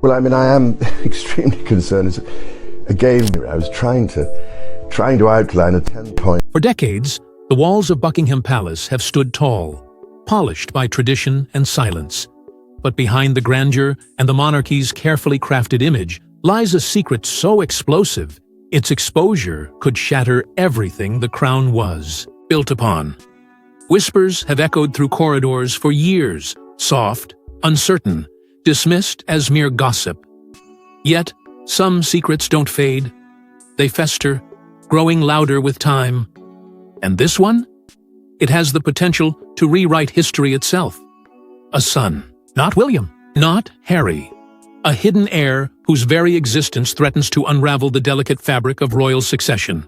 Well, I mean, I am extremely concerned. Again, I was trying to outline a 10-point. For decades, the walls of Buckingham Palace have stood tall, polished by tradition and silence. But behind the grandeur and the monarchy's carefully crafted image lies a secret so explosive, its exposure could shatter everything the crown was built upon. Whispers have echoed through corridors for years, soft, uncertain, dismissed as mere gossip. Yet, some secrets don't fade. They fester, growing louder with time. And this one? It has the potential to rewrite history itself. A son, not William, not Harry. A hidden heir whose very existence threatens to unravel the delicate fabric of royal succession.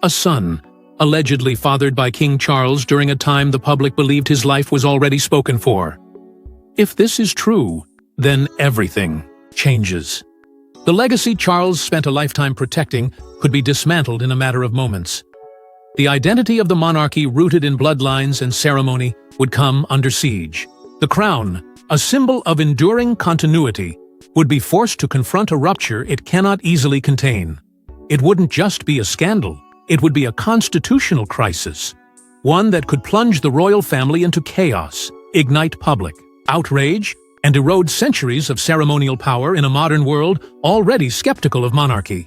A son, allegedly fathered by King Charles during a time the public believed his life was already spoken for. If this is true, then everything changes. The legacy Charles spent a lifetime protecting could be dismantled in a matter of moments. The identity of the monarchy rooted in bloodlines and ceremony would come under siege. The crown, a symbol of enduring continuity, would be forced to confront a rupture it cannot easily contain. It wouldn't just be a scandal, it would be a constitutional crisis, one that could plunge the royal family into chaos, ignite public outrage, and erode centuries of ceremonial power in a modern world already skeptical of monarchy.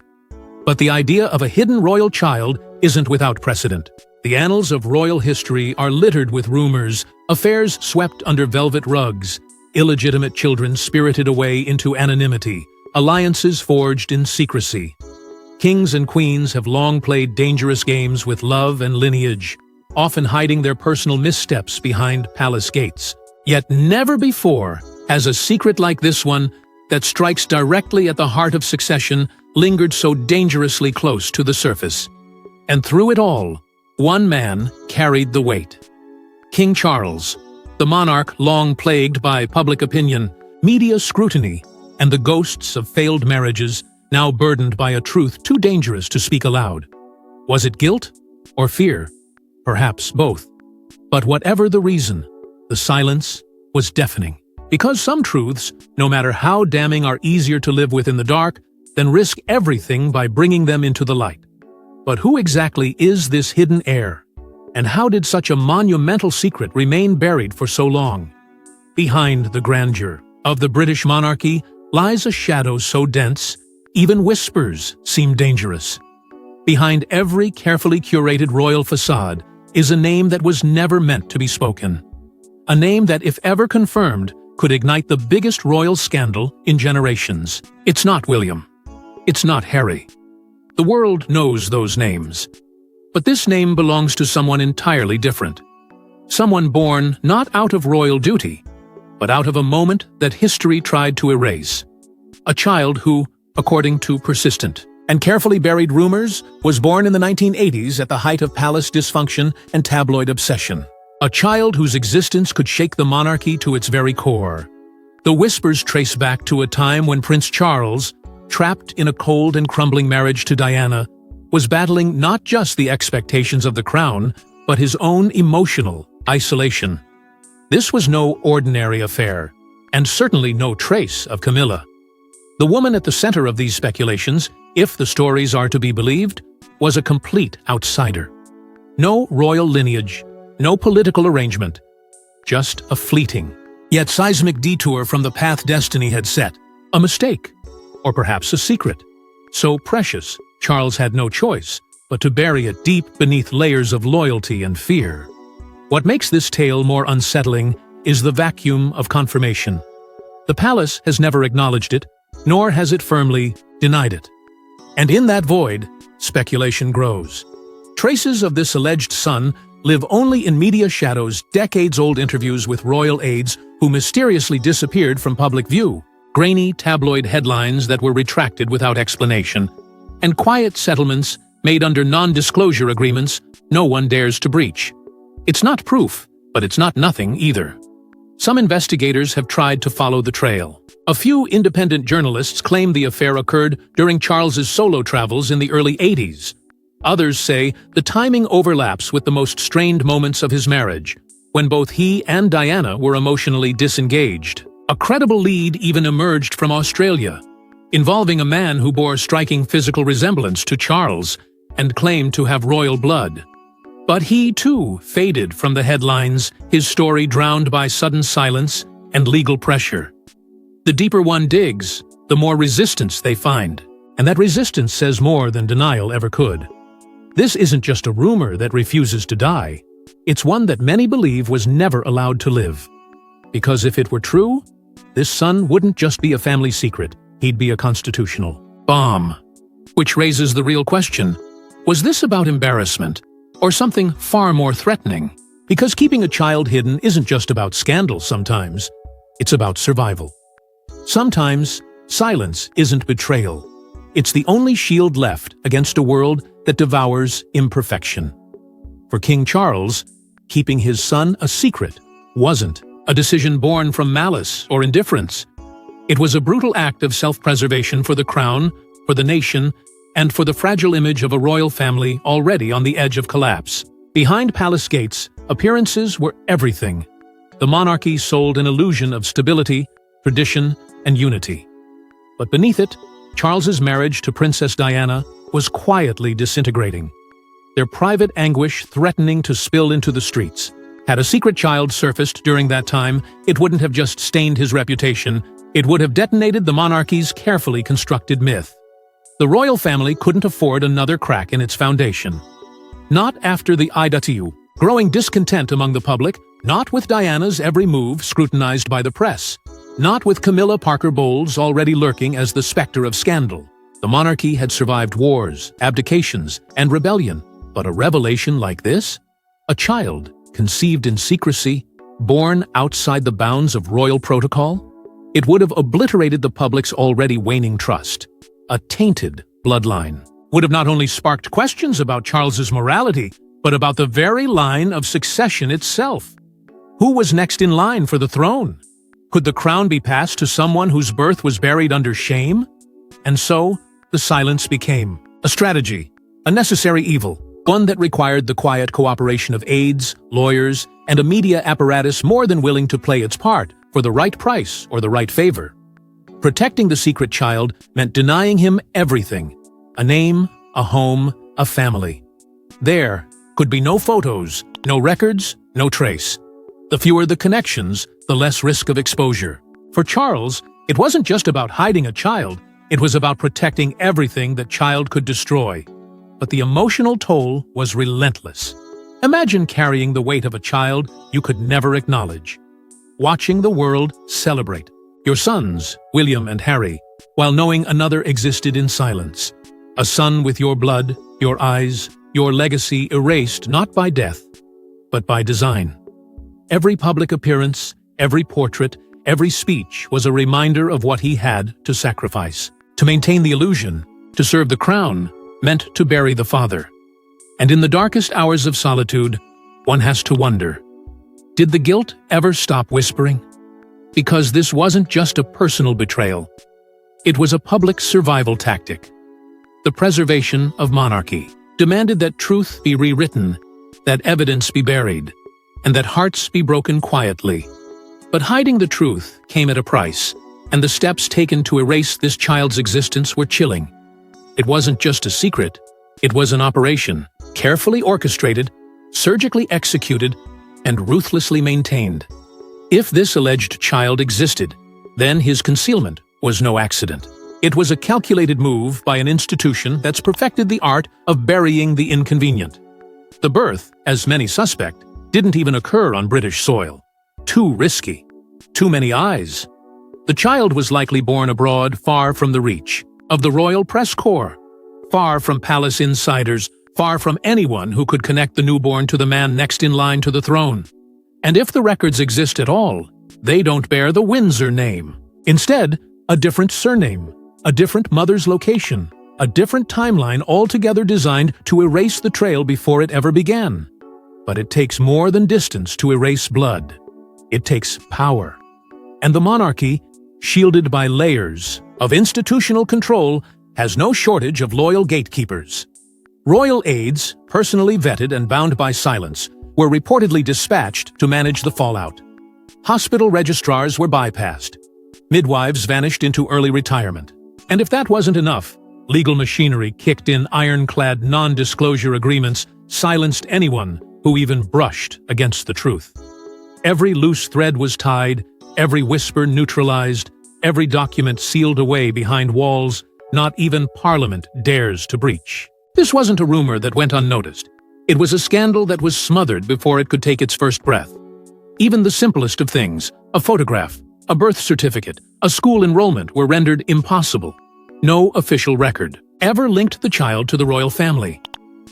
But the idea of a hidden royal child isn't without precedent. The annals of royal history are littered with rumors, affairs swept under velvet rugs, illegitimate children spirited away into anonymity, alliances forged in secrecy. Kings and queens have long played dangerous games with love and lineage, often hiding their personal missteps behind palace gates. Yet never before has a secret like this one, that strikes directly at the heart of succession, lingered so dangerously close to the surface. And through it all, one man carried the weight. King Charles, the monarch long plagued by public opinion, media scrutiny, and the ghosts of failed marriages, now burdened by a truth too dangerous to speak aloud. Was it guilt or fear? Perhaps both. But whatever the reason, the silence was deafening. Because some truths, no matter how damning, are easier to live with in the dark than risk everything by bringing them into the light. But who exactly is this hidden heir? And how did such a monumental secret remain buried for so long? Behind the grandeur of the British monarchy lies a shadow so dense, even whispers seem dangerous. Behind every carefully curated royal facade is a name that was never meant to be spoken. A name that, if ever confirmed, could ignite the biggest royal scandal in generations. It's not William. It's not Harry. The world knows those names. But this name belongs to someone entirely different. Someone born not out of royal duty, but out of a moment that history tried to erase. A child who, according to persistent and carefully buried rumors, was born in the 1980s at the height of palace dysfunction and tabloid obsession. A child whose existence could shake the monarchy to its very core. The whispers trace back to a time when Prince Charles, trapped in a cold and crumbling marriage to Diana, was battling not just the expectations of the crown, but his own emotional isolation. This was no ordinary affair, and certainly no trace of Camilla. The woman at the center of these speculations, if the stories are to be believed, was a complete outsider. No royal lineage, no political arrangement, just a fleeting, yet seismic detour from the path destiny had set. A mistake, or perhaps a secret. So precious, Charles had no choice but to bury it deep beneath layers of loyalty and fear. What makes this tale more unsettling is the vacuum of confirmation. The palace has never acknowledged it, nor has it firmly denied it. And in that void, speculation grows. Traces of this alleged son live only in media shadows, decades-old interviews with royal aides who mysteriously disappeared from public view, grainy tabloid headlines that were retracted without explanation, and quiet settlements made under non-disclosure agreements no one dares to breach. It's not proof, but it's not nothing either. Some investigators have tried to follow the trail. A few independent journalists claim the affair occurred during Charles's solo travels in the early 80s. Others say the timing overlaps with the most strained moments of his marriage, when both he and Diana were emotionally disengaged. A credible lead even emerged from Australia, involving a man who bore striking physical resemblance to Charles and claimed to have royal blood. But he, too, faded from the headlines, his story drowned by sudden silence and legal pressure. The deeper one digs, the more resistance they find, and that resistance says more than denial ever could. This isn't just a rumor that refuses to die. It's one that many believe was never allowed to live. Because if it were true, this son wouldn't just be a family secret, he'd be a constitutional bomb. Which raises the real question, was this about embarrassment, or something far more threatening? Because keeping a child hidden isn't just about scandal sometimes, it's about survival. Sometimes, silence isn't betrayal. It's the only shield left against a world that devours imperfection. For King Charles, keeping his son a secret wasn't a decision born from malice or indifference. It was a brutal act of self-preservation for the crown, for the nation, and for the fragile image of a royal family already on the edge of collapse. Behind palace gates, appearances were everything. The monarchy sold an illusion of stability, tradition, and unity. But beneath it, Charles's marriage to Princess Diana was quietly disintegrating, their private anguish threatening to spill into the streets. Had a secret child surfaced during that time, it wouldn't have just stained his reputation, it would have detonated the monarchy's carefully constructed myth. The royal family couldn't afford another crack in its foundation. Not after the IW, growing discontent among the public, not with Diana's every move scrutinized by the press, not with Camilla Parker Bowles already lurking as the specter of scandal. The monarchy had survived wars, abdications, and rebellion, but a revelation like this? A child, conceived in secrecy, born outside the bounds of royal protocol? It would have obliterated the public's already waning trust. A tainted bloodline would have not only sparked questions about Charles's morality, but about the very line of succession itself. Who was next in line for the throne? Could the crown be passed to someone whose birth was buried under shame? And so, the silence became a strategy, a necessary evil, one that required the quiet cooperation of aides, lawyers, and a media apparatus more than willing to play its part for the right price or the right favor. Protecting the secret child meant denying him everything: a name, a home, a family. There could be no photos, no records, no trace. The fewer the connections, the less risk of exposure. For Charles, it wasn't just about hiding a child, it was about protecting everything that child could destroy. But the emotional toll was relentless. Imagine carrying the weight of a child you could never acknowledge. Watching the world celebrate your sons, William and Harry, while knowing another existed in silence. A son with your blood, your eyes, your legacy erased not by death, but by design. Every public appearance, every portrait, every speech was a reminder of what he had to sacrifice. To maintain the illusion, to serve the crown, meant to bury the father. And in the darkest hours of solitude, one has to wonder, did the guilt ever stop whispering? Because this wasn't just a personal betrayal. It was a public survival tactic. The preservation of monarchy demanded that truth be rewritten, that evidence be buried, and that hearts be broken quietly. But hiding the truth came at a price, and the steps taken to erase this child's existence were chilling. It wasn't just a secret, it was an operation, carefully orchestrated, surgically executed, and ruthlessly maintained. If this alleged child existed, then his concealment was no accident. It was a calculated move by an institution that's perfected the art of burying the inconvenient. The birth, as many suspect, didn't even occur on British soil. Too risky. Too many eyes. The child was likely born abroad, far from the reach of the royal press corps, far from palace insiders, far from anyone who could connect the newborn to the man next in line to the throne. And if the records exist at all, they don't bear the Windsor name. Instead, a different surname, a different mother's location, a different timeline altogether designed to erase the trail before it ever began. But it takes more than distance to erase blood. It takes power. And the monarchy, shielded by layers of institutional control, has no shortage of loyal gatekeepers. Royal aides, personally vetted and bound by silence, were reportedly dispatched to manage the fallout. Hospital registrars were bypassed. Midwives vanished into early retirement. And if that wasn't enough, legal machinery kicked in ironclad non-disclosure agreements silenced anyone who even brushed against the truth. Every loose thread was tied, every whisper neutralized, every document sealed away behind walls not even Parliament dares to breach. This wasn't a rumor that went unnoticed. It was a scandal that was smothered before it could take its first breath. Even the simplest of things, a photograph, a birth certificate, a school enrollment, were rendered impossible. No official record ever linked the child to the royal family.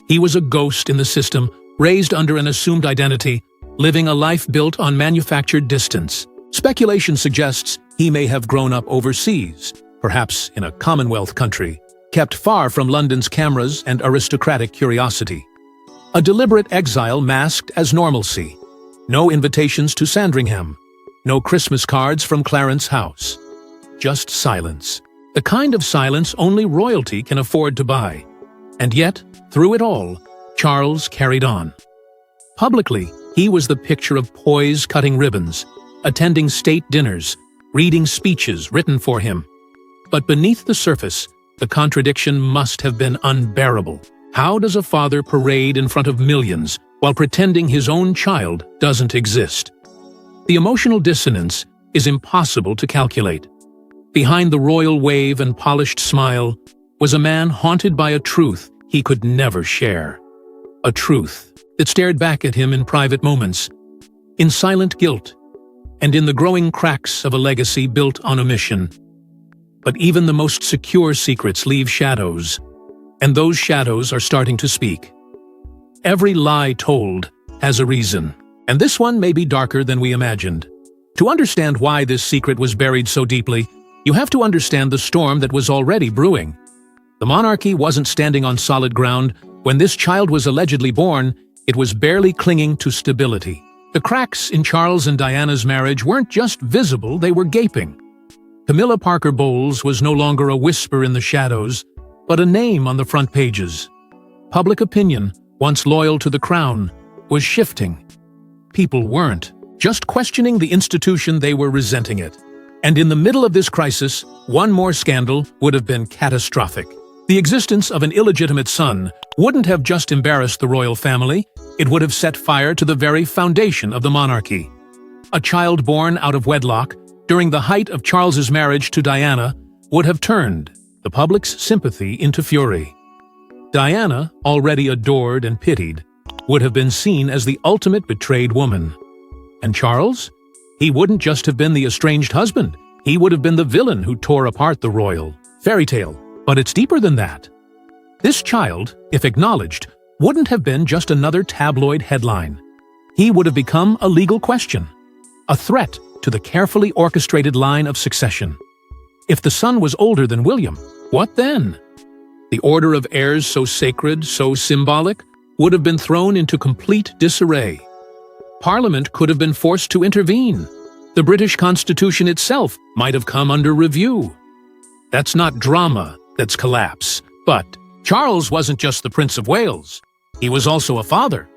He was a ghost in the system, raised under an assumed identity, living a life built on manufactured distance. Speculation suggests he may have grown up overseas, perhaps in a Commonwealth country, kept far from London's cameras and aristocratic curiosity. A deliberate exile masked as normalcy. No invitations to Sandringham. No Christmas cards from Clarence House. Just silence. The kind of silence only royalty can afford to buy. And yet, through it all, Charles carried on. Publicly, he was the picture of poise cutting ribbons, attending state dinners, reading speeches written for him. But beneath the surface, the contradiction must have been unbearable. How does a father parade in front of millions while pretending his own child doesn't exist? The emotional dissonance is impossible to calculate. Behind the royal wave and polished smile was a man haunted by a truth he could never share. A truth that stared back at him in private moments, in silent guilt, and in the growing cracks of a legacy built on omission. But even the most secure secrets leave shadows, and those shadows are starting to speak. Every lie told has a reason, and this one may be darker than we imagined. To understand why this secret was buried so deeply, you have to understand the storm that was already brewing. The monarchy wasn't standing on solid ground. When this child was allegedly born, it was barely clinging to stability. The cracks in Charles and Diana's marriage weren't just visible, they were gaping. Camilla Parker Bowles was no longer a whisper in the shadows, but a name on the front pages. Public opinion, once loyal to the crown, was shifting. People weren't just questioning the institution, they were resenting it. And in the middle of this crisis, one more scandal would have been catastrophic. The existence of an illegitimate son wouldn't have just embarrassed the royal family, it would have set fire to the very foundation of the monarchy. A child born out of wedlock, during the height of Charles's marriage to Diana, would have turned the public's sympathy into fury. Diana, already adored and pitied, would have been seen as the ultimate betrayed woman. And Charles? He wouldn't just have been the estranged husband, he would have been the villain who tore apart the royal fairy tale. But it's deeper than that. This child, if acknowledged, wouldn't have been just another tabloid headline. He would have become a legal question, a threat to the carefully orchestrated line of succession. If the son was older than William, what then? The order of heirs so sacred, so symbolic, would have been thrown into complete disarray. Parliament could have been forced to intervene. The British Constitution itself might have come under review. That's not drama, that's collapse. But Charles wasn't just the Prince of Wales. He was also a father.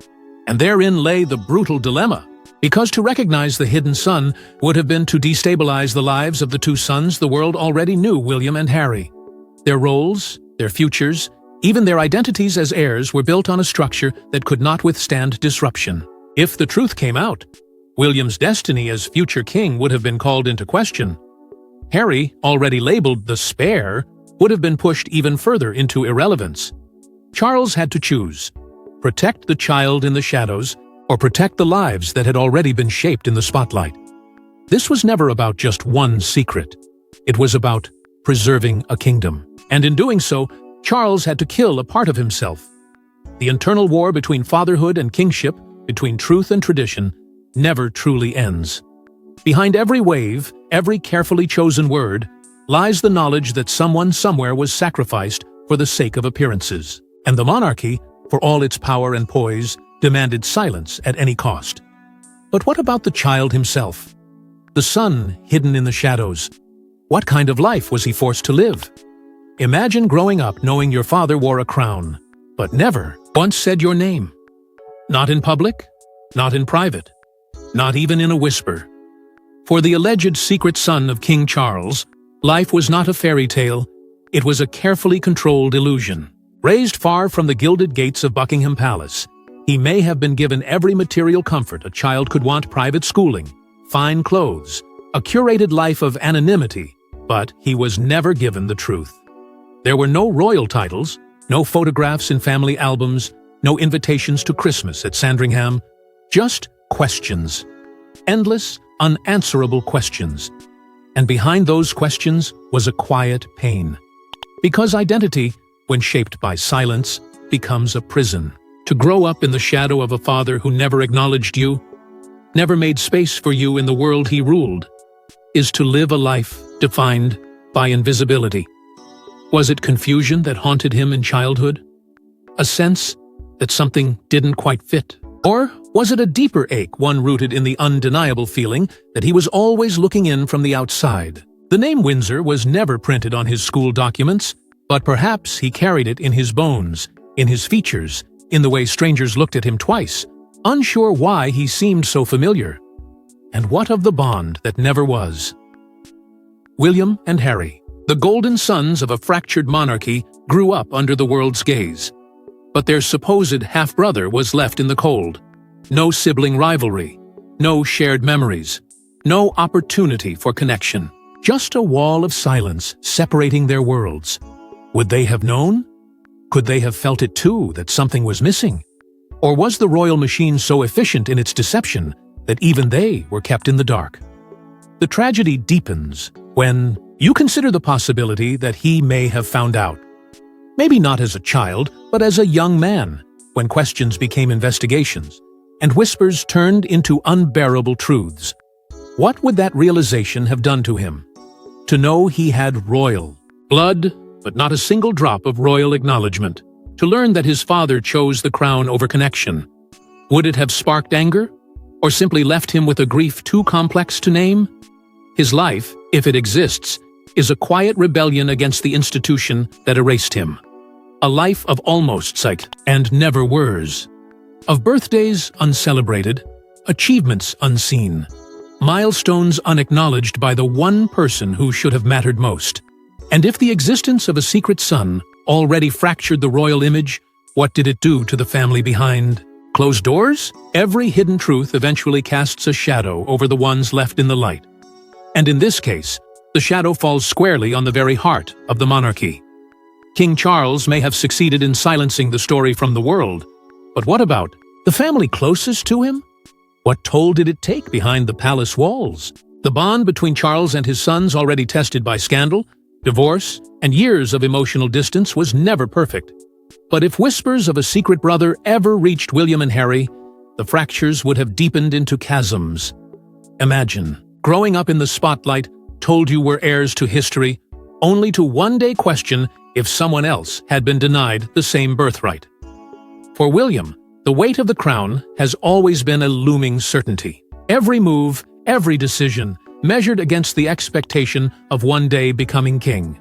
And therein lay the brutal dilemma. Because to recognize the hidden son would have been to destabilize the lives of the two sons the world already knew, William and Harry. Their roles, their futures, even their identities as heirs were built on a structure that could not withstand disruption. If the truth came out, William's destiny as future king would have been called into question. Harry, already labeled the spare, would have been pushed even further into irrelevance. Charles had to choose: protect the child in the shadows, or protect the lives that had already been shaped in the spotlight. This was never about just one secret. It was about preserving a kingdom. And in doing so, Charles had to kill a part of himself. The internal war between fatherhood and kingship, between truth and tradition, never truly ends. Behind every wave, every carefully chosen word, lies the knowledge that someone somewhere was sacrificed for the sake of appearances. And the monarchy, for all its power and poise, demanded silence at any cost. But what about the child himself? The son hidden in the shadows. What kind of life was he forced to live? Imagine growing up knowing your father wore a crown, but never once said your name. Not in public, not in private, not even in a whisper. For the alleged secret son of King Charles, life was not a fairy tale, it was a carefully controlled illusion. Raised far from the gilded gates of Buckingham Palace, he may have been given every material comfort a child could want: private schooling, fine clothes, a curated life of anonymity, but he was never given the truth. There were no royal titles, no photographs in family albums, no invitations to Christmas at Sandringham, just questions. Endless, unanswerable questions. And behind those questions was a quiet pain. Because identity, when shaped by silence, becomes a prison. To grow up in the shadow of a father who never acknowledged you, never made space for you in the world he ruled, is to live a life defined by invisibility. Was it confusion that haunted him in childhood? A sense that something didn't quite fit? Or was it a deeper ache, one rooted in the undeniable feeling that he was always looking in from the outside? The name Windsor was never printed on his school documents, but perhaps he carried it in his bones, in his features, in the way strangers looked at him twice, unsure why he seemed so familiar. And what of the bond that never was? William and Harry, the golden sons of a fractured monarchy, grew up under the world's gaze. But their supposed half-brother was left in the cold. No sibling rivalry, no shared memories, no opportunity for connection. Just a wall of silence separating their worlds. Would they have known? Could they have felt it too, that something was missing? Or was the royal machine so efficient in its deception that even they were kept in the dark? The tragedy deepens when you consider the possibility that he may have found out. Maybe not as a child, but as a young man, when questions became investigations, and whispers turned into unbearable truths. What would that realization have done to him? To know he had royal blood, but not a single drop of royal acknowledgement. To learn that his father chose the crown over connection. Would it have sparked anger? Or simply left him with a grief too complex to name? His life, if it exists, is a quiet rebellion against the institution that erased him. A life of almost sight and never wers. Of birthdays uncelebrated, achievements unseen, milestones unacknowledged by the one person who should have mattered most. And if the existence of a secret son already fractured the royal image, what did it do to the family behind closed doors? Every hidden truth eventually casts a shadow over the ones left in the light. And in this case, the shadow falls squarely on the very heart of the monarchy. King Charles may have succeeded in silencing the story from the world, but what about the family closest to him? What toll did it take behind the palace walls? The bond between Charles and his sons, already tested by scandal, divorce, and years of emotional distance, was never perfect. But if whispers of a secret brother ever reached William and Harry, the fractures would have deepened into chasms. Imagine growing up in the spotlight, told you were heirs to history, only to one day question if someone else had been denied the same birthright. For William, the weight of the crown has always been a looming certainty. Every move, every decision, measured against the expectation of one day becoming king.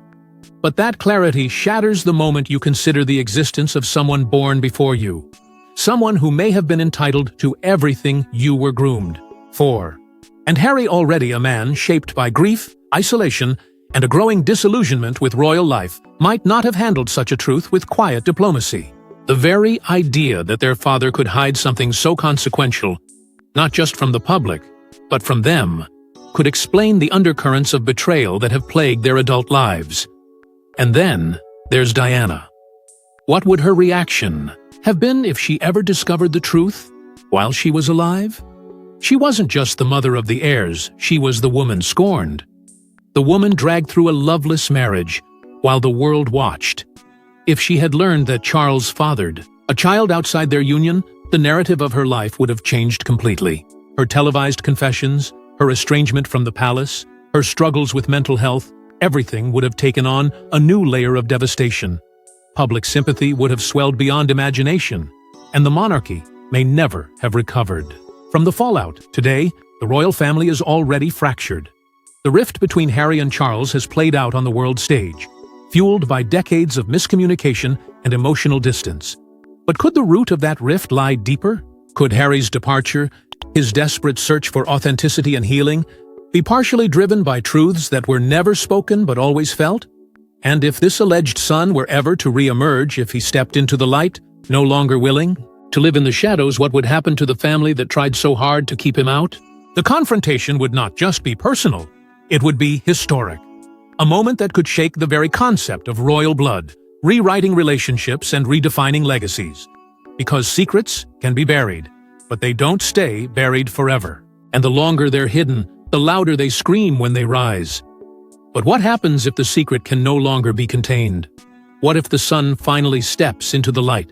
But that clarity shatters the moment you consider the existence of someone born before you. Someone who may have been entitled to everything you were groomed for. And Harry, already a man shaped by grief, isolation, and a growing disillusionment with royal life, might not have handled such a truth with quiet diplomacy. The very idea that their father could hide something so consequential, not just from the public, but from them, could explain the undercurrents of betrayal that have plagued their adult lives. And then there's Diana. What would her reaction have been if she ever discovered the truth while she was alive? She wasn't just the mother of the heirs, she was the woman scorned. The woman dragged through a loveless marriage while the world watched. If she had learned that Charles fathered a child outside their union, the narrative of her life would have changed completely. Her televised confessions, her estrangement from the palace, her struggles with mental health, everything would have taken on a new layer of devastation. Public sympathy would have swelled beyond imagination, and the monarchy may never have recovered from the fallout. Today, the royal family is already fractured. The rift between Harry and Charles has played out on the world stage, fueled by decades of miscommunication and emotional distance. But could the root of that rift lie deeper? Could Harry's departure, his desperate search for authenticity and healing, Be partially driven by truths that were never spoken but always felt? And if this alleged son were ever to re-emerge, if he stepped into the light, no longer willing to live in the shadows, what would happen to the family that tried so hard to keep him out? The confrontation would not just be personal, it would be historic. A moment that could shake the very concept of royal blood, rewriting relationships and redefining legacies. Because secrets can be buried, but they don't stay buried forever. And the longer they're hidden, the louder they scream when they rise. But what happens if the secret can no longer be contained? What if the son finally steps into the light?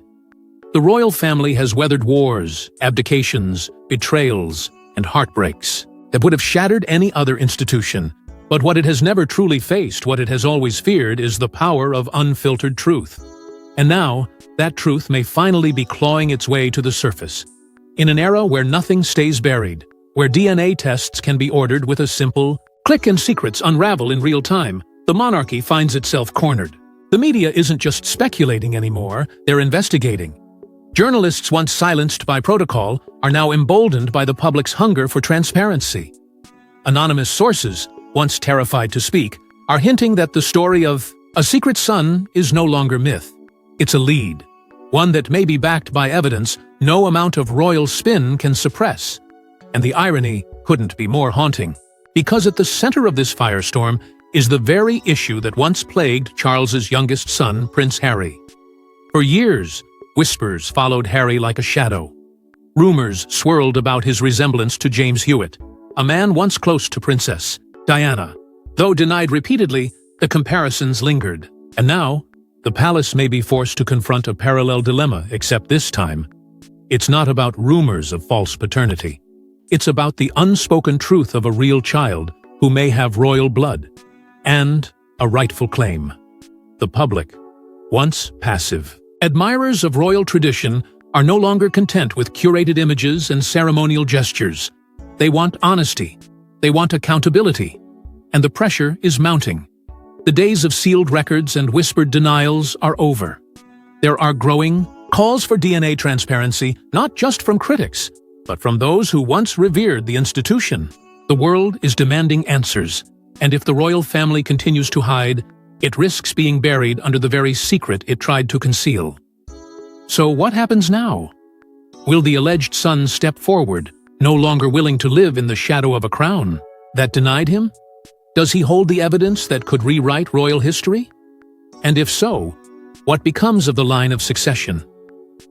The royal family has weathered wars, abdications, betrayals, and heartbreaks that would have shattered any other institution. But what it has never truly faced, what it has always feared, is the power of unfiltered truth. And now, that truth may finally be clawing its way to the surface. In an era where nothing stays buried, where DNA tests can be ordered with a simple click and secrets unravel in real time, the monarchy finds itself cornered. The media isn't just speculating anymore, they're investigating. Journalists once silenced by protocol are now emboldened by the public's hunger for transparency. Anonymous sources, once terrified to speak, are hinting that the story of a secret son is no longer myth. It's a lead, one that may be backed by evidence no amount of royal spin can suppress. And the irony couldn't be more haunting, because at the center of this firestorm is the very issue that once plagued Charles's youngest son, Prince Harry. For years, whispers followed Harry like a shadow. Rumors swirled about his resemblance to James Hewitt, a man once close to Princess Diana. Though denied repeatedly, the comparisons lingered. And now, the palace may be forced to confront a parallel dilemma, except this time, it's not about rumors of false paternity. It's about the unspoken truth of a real child who may have royal blood and a rightful claim. The public, once passive admirers of royal tradition, are no longer content with curated images and ceremonial gestures. They want honesty. They want accountability. And the pressure is mounting. The days of sealed records and whispered denials are over. There are growing calls for DNA transparency, not just from critics, but from those who once revered the institution. The world is demanding answers, and if the royal family continues to hide, it risks being buried under the very secret it tried to conceal. So what happens now? Will the alleged son step forward, no longer willing to live in the shadow of a crown that denied him? Does he hold the evidence that could rewrite royal history? And if so, what becomes of the line of succession?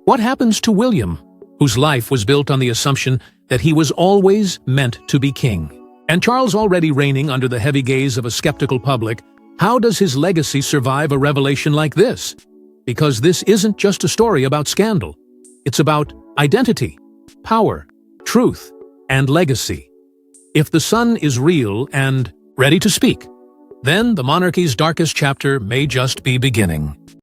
What happens to William, whose life was built on the assumption that he was always meant to be king? And Charles, already reigning under the heavy gaze of a skeptical public, how does his legacy survive a revelation like this? Because this isn't just a story about scandal. It's about identity, power, truth, and legacy. If the son is real and ready to speak, then the monarchy's darkest chapter may just be beginning.